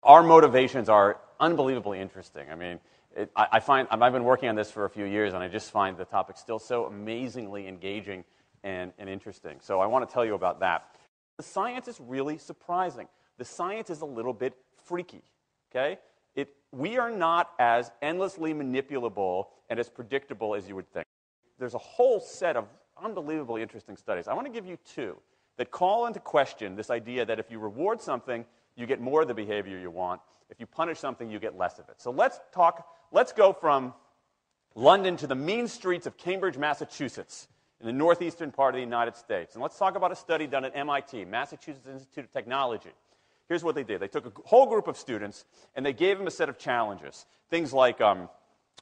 Our motivations are unbelievably interesting. I mean, I've been working on this for a few years, and I just find the topic still so amazingly engaging and interesting. So I want to tell you about that. The science is really surprising. The science is a little bit freaky, okay? We are not as endlessly manipulable and as predictable as you would think. There's a whole set of unbelievably interesting studies. I want to give you two that call into question this idea that if you reward something, you get more of the behavior you want. If you punish something, you get less of it. So let's go from London to the mean streets of Cambridge, Massachusetts, in the northeastern part of the United States. And let's talk about a study done at MIT, Massachusetts Institute of Technology. Here's what they did. They took a whole group of students, and they gave them a set of challenges. Things like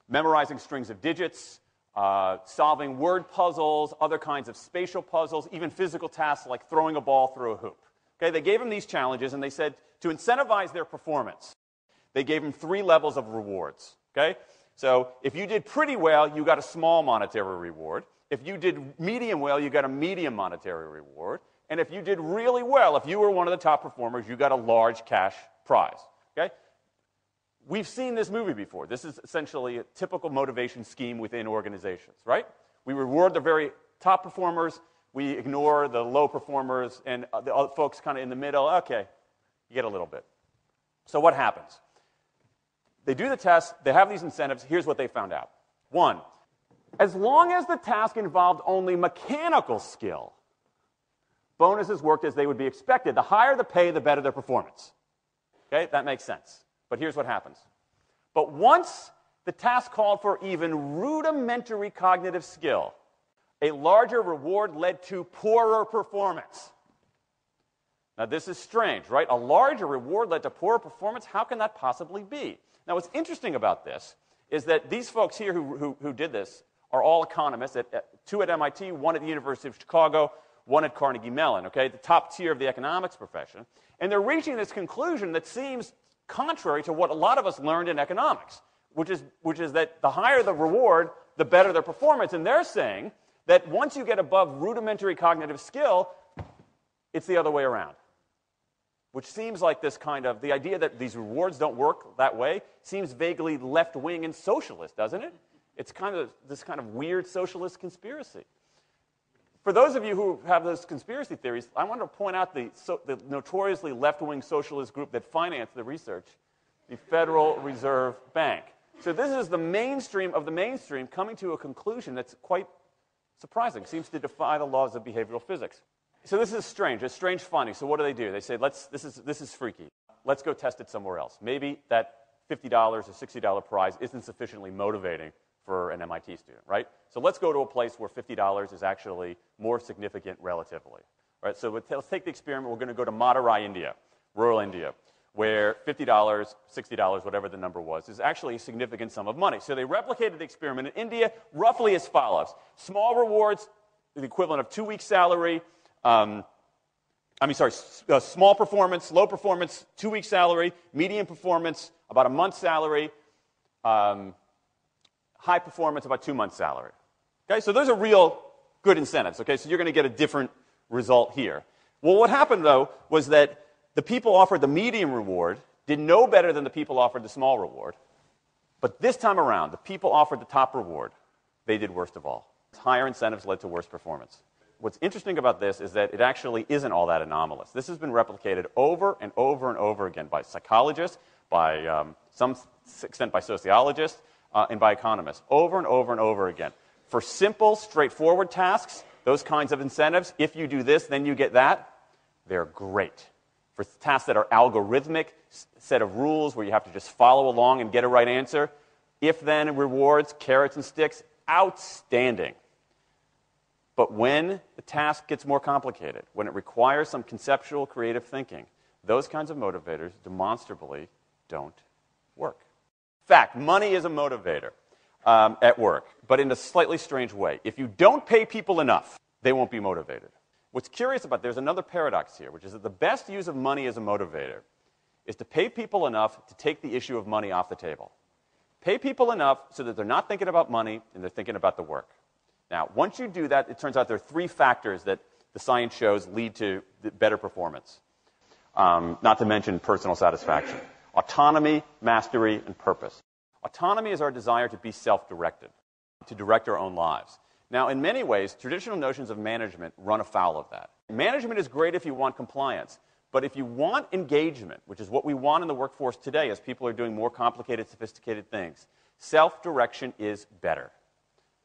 memorizing strings of digits, solving word puzzles, other kinds of spatial puzzles, even physical tasks like throwing a ball through a hoop. Okay, they gave them these challenges, and they said to incentivize their performance, they gave them 3 levels of rewards. Okay? So if you did pretty well, you got a small monetary reward. If you did medium well, you got a medium monetary reward. And if you did really well, if you were one of the top performers, you got a large cash prize. Okay? We've seen this movie before. This is essentially a typical motivation scheme within organizations, right? We reward the very top performers, we ignore the low performers, and the other folks kind of in the middle. Okay, you get a little bit. So what happens? They do the test, they have these incentives. Here's what they found out. 1, as long as the task involved only mechanical skill, bonuses worked as they would be expected. The higher the pay, the better their performance. Okay, that makes sense. But here's what happens. But once the task called for even rudimentary cognitive skill, a larger reward led to poorer performance. Now, this is strange, right? A larger reward led to poorer performance? How can that possibly be? Now, what's interesting about this is that these folks here who did this are all economists, 2 at MIT, 1 at the University of Chicago, 1 at Carnegie Mellon, okay, the top tier of the economics profession. And they're reaching this conclusion that seems contrary to what a lot of us learned in economics, which is that the higher the reward, the better their performance. And they're saying that once you get above rudimentary cognitive skill, it's the other way around. Which seems like this kind of, the idea that these rewards don't work that way seems vaguely left-wing and socialist, doesn't it? It's kind of this kind of weird socialist conspiracy. For those of you who have those conspiracy theories, I want to point out the notoriously left-wing socialist group that financed the research, the Federal Reserve Bank. So this is the mainstream of the mainstream coming to a conclusion that's quite surprising, seems to defy the laws of behavioral physics. So this is strange. It's strange finding. So what do? They say, this is freaky. Let's go test it somewhere else. Maybe that $50 or $60 prize isn't sufficiently motivating for an MIT student, right? So let's go to a place where $50 is actually more significant relatively. Right? So let's take the experiment. We're going to go to Madurai, India, rural India, where $50, $60, whatever the number was, is actually a significant sum of money. So they replicated the experiment in India roughly as follows. Small rewards, the equivalent of 2 weeks' salary. Small performance, low performance, 2 weeks' salary. Medium performance, about a month's salary. High performance, about 2 months' salary. Okay, so those are real good incentives. Okay, so you're going to get a different result here. Well, what happened, though, was that the people offered the medium reward did no better than the people offered the small reward. But this time around, the people offered the top reward. They did worst of all. Higher incentives led to worse performance. What's interesting about this is that it actually isn't all that anomalous. This has been replicated over and over and over again by psychologists, by some extent by sociologists, and by economists, over and over and over again. For simple, straightforward tasks, those kinds of incentives, if you do this, then you get that, they're great. For tasks that are algorithmic, set of rules where you have to just follow along and get a right answer, if-then rewards, carrots and sticks, outstanding. But when the task gets more complicated, when it requires some conceptual, creative thinking, those kinds of motivators demonstrably don't work. In fact, money is a motivator at work, but in a slightly strange way. If you don't pay people enough, they won't be motivated. What's curious about, there's another paradox here, which is that the best use of money as a motivator is to pay people enough to take the issue of money off the table. Pay people enough so that they're not thinking about money and they're thinking about the work. Now, once you do that, it turns out there are 3 factors that the science shows lead to better performance, not to mention personal satisfaction. Autonomy, mastery, and purpose. Autonomy is our desire to be self-directed, to direct our own lives. Now, in many ways, traditional notions of management run afoul of that. Management is great if you want compliance, but if you want engagement, which is what we want in the workforce today as people are doing more complicated, sophisticated things, self-direction is better.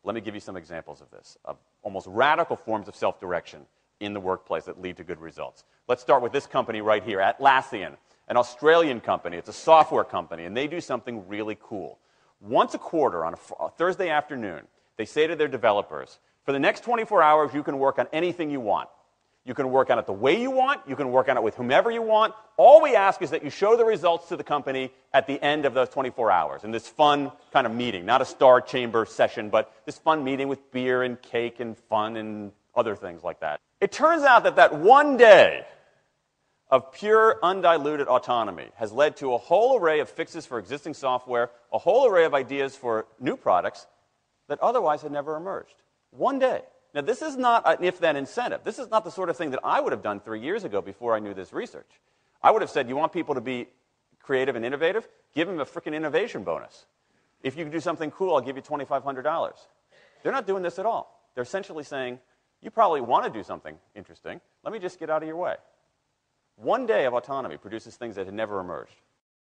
Let me give you some examples of this, of almost radical forms of self-direction in the workplace that lead to good results. Let's start with this company right here, Atlassian, an Australian company. It's a software company, and they do something really cool. Once a quarter, on a Thursday afternoon, they say to their developers, for the next 24 hours, you can work on anything you want. You can work on it the way you want. You can work on it with whomever you want. All we ask is that you show the results to the company at the end of those 24 hours in this fun kind of meeting, not a star chamber session, but this fun meeting with beer and cake and fun and other things like that. It turns out that that one day of pure, undiluted autonomy has led to a whole array of fixes for existing software, a whole array of ideas for new products that otherwise had never emerged. One day. Now, this is not an if-then incentive. This is not the sort of thing that I would have done 3 years ago before I knew this research. I would have said, you want people to be creative and innovative? Give them a freaking innovation bonus. If you can do something cool, I'll give you $2,500. They're not doing this at all. They're essentially saying, you probably want to do something interesting. Let me just get out of your way. One day of autonomy produces things that had never emerged.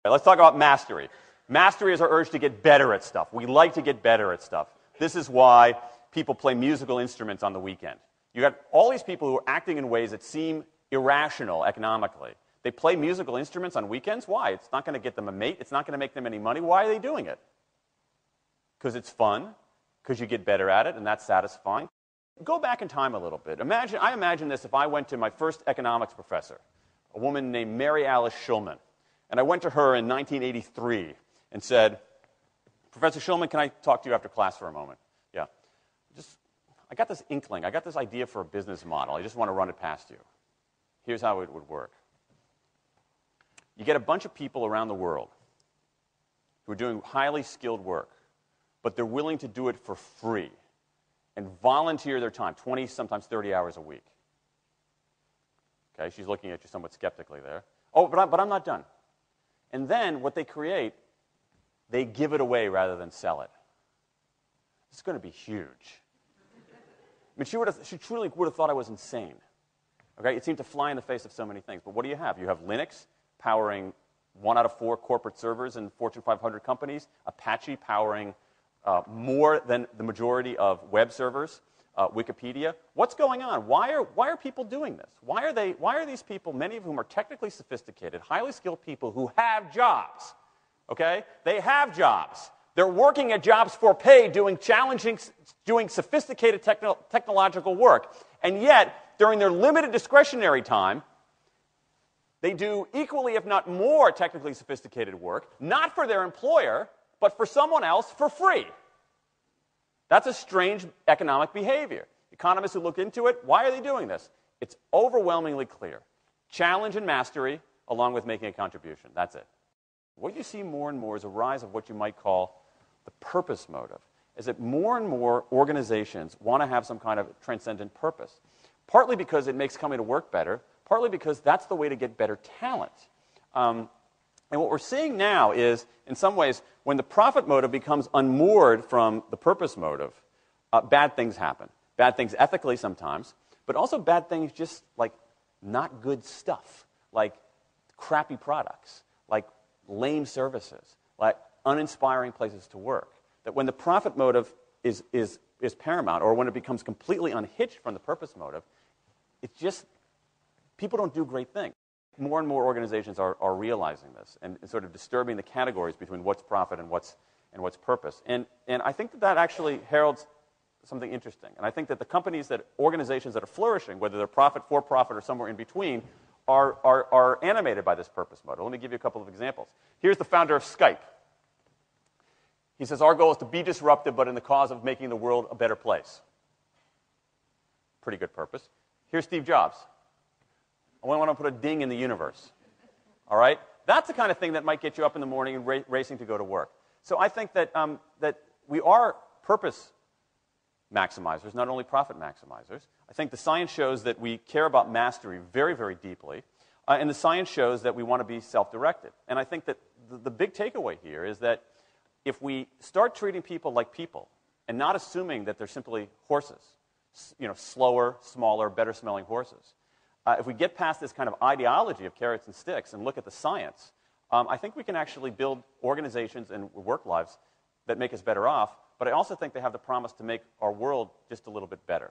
Okay, let's talk about mastery. Mastery is our urge to get better at stuff. We like to get better at stuff. This is why people play musical instruments on the weekend. You got all these people who are acting in ways that seem irrational economically. They play musical instruments on weekends. Why? It's not going to get them a mate. It's not going to make them any money. Why are they doing it? Because it's fun, because you get better at it, and that's satisfying. Go back in time a little bit. I imagine this if I went to my first economics professor, a woman named Mary Alice Schulman, and I went to her in 1983 and said, Professor Schulman, can I talk to you after class for a moment? Yeah. I got this inkling. I got this idea for a business model. I just want to run it past you. Here's how it would work. You get a bunch of people around the world who are doing highly skilled work, but they're willing to do it for free and volunteer their time, 20, sometimes 30 hours a week. Okay, she's looking at you somewhat skeptically there. Oh, but I'm not done. And then what they create, they give it away rather than sell it. It's going to be huge. I mean, she truly would have thought I was insane. Okay, it seemed to fly in the face of so many things. But what do you have? You have Linux powering 1 out of 4 corporate servers in Fortune 500 companies, Apache powering more than the majority of web servers, Wikipedia. What's going on? Why are people doing this? Why are these people, many of whom are technically sophisticated, highly skilled people who have jobs? Okay, they have jobs. They're working at jobs for pay, doing sophisticated technological work. And yet, during their limited discretionary time, they do equally, if not more, technically sophisticated work, not for their employer, but for someone else for free. That's a strange economic behavior. Economists who look into it, why are they doing this? It's overwhelmingly clear. Challenge and mastery, along with making a contribution. That's it. What you see more and more is a rise of what you might call the purpose motive, is that more and more organizations want to have some kind of transcendent purpose, partly because it makes coming to work better, partly because that's the way to get better talent. And what we're seeing now is, in some ways, when the profit motive becomes unmoored from the purpose motive, bad things happen. Bad things ethically sometimes, but also bad things just like not good stuff, like crappy products, like lame services, like uninspiring places to work. That when the profit motive is paramount, or when it becomes completely unhitched from the purpose motive, it's just, people don't do great things. More and more organizations are realizing this and sort of disturbing the categories between what's profit and what's purpose. And I think that actually heralds something interesting. And I think that the organizations that are flourishing, whether they're profit, for-profit, or somewhere in between, are animated by this purpose motive. Let me give you a couple of examples. Here's the founder of Skype. He says, our goal is to be disruptive, but in the cause of making the world a better place. Pretty good purpose. Here's Steve Jobs. I want to put a ding in the universe. All right? That's the kind of thing that might get you up in the morning and racing to go to work. So I think that we are purpose maximizers, not only profit maximizers. I think the science shows that we care about mastery very, very deeply. And the science shows that we want to be self-directed. And I think that the big takeaway here is that if we start treating people like people and not assuming that they're simply horses, slower, smaller, better-smelling horses, if we get past this kind of ideology of carrots and sticks and look at the science, I think we can actually build organizations and work lives that make us better off, but I also think they have the promise to make our world just a little bit better.